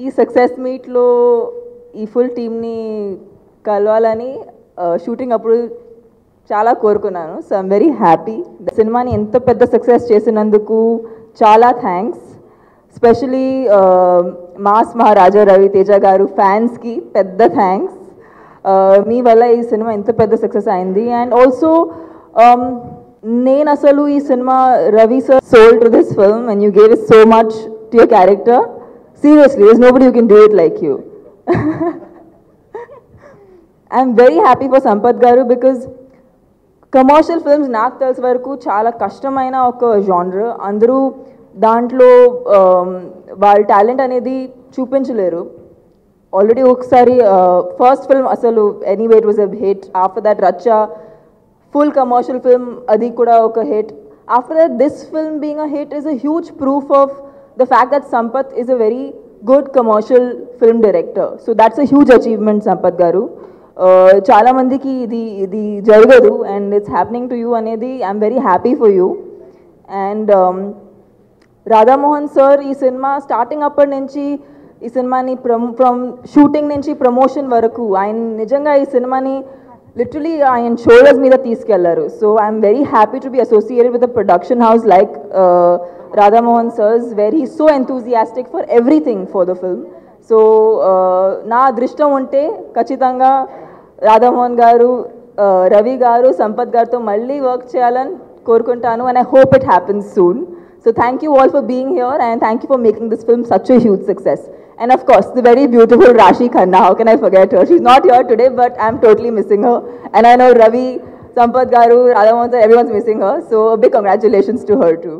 ఈ సక్సెస్ మీట్లో ఈ ఫుల్ టీమ్ని కలవాలని షూటింగ్ అప్పుడు చాలా కోరుకున్నాను. So I'm very happy. సినిమాని ఎంత పెద్ద సక్సెస్ చేసినందుకు చాలా థ్యాంక్స్. స్పెషలీ మాస్ మహారాజా రవితేజ గారు ఫ్యాన్స్కి పెద్ద థ్యాంక్స్. మీ వల్ల ఈ సినిమా ఎంత పెద్ద సక్సెస్ అయింది. అండ్ ఆల్సో నేను అసలు ఈ cinema Ravi sir sold to this film and you gave it so much to your character. Seriously, there's nobody who can do it like you. I'm very happy for Sampath Garu because commercial films నాకు తెలిసి వరకు చాలా కష్టమైన ఒక genre. అందరూ దాంట్లో వాళ్ళ talent అనేది చూపించలేరు. ఆల్రెడీ ఒకసారి ఫస్ట్ ఫిల్మ్ అసలు anyway it was a hit. After that Racha full commercial film, అది కూడా ఒక hit. After that this film being a hit is a huge proof of the fact that Sampath is a very good commercial film director. So that's a huge achievement, Sampath Garu. Chala mandiki idi jaragadu and it's happening to you anedi I'm very happy for you. And Radha Mohan sir ee cinema starting appadi nunchi ee cinema ni from shooting nunchi promotion varaku ayan nijanga ee cinema ni literally ayan shoulders meeda teeskellaru. So I'm very happy to be associated with a production house like Radha Mohan sir's, where he's so enthusiastic for everything for the film. So na adrishtam unte kachitanga Radha Mohan garu, Ravi garu, Sampath garuto malli work cheyaలని కోరుకుంటాను and I hope it happens soon. So thank you all for being here and thank you for making this film such a huge success. And of course the very beautiful Rashi Khanna, how can I forget her? She's not here today but I'm totally missing her and I know Ravi, Sampath garu, Radha Mohan sir, everyone's missing her. So a big congratulations to her too.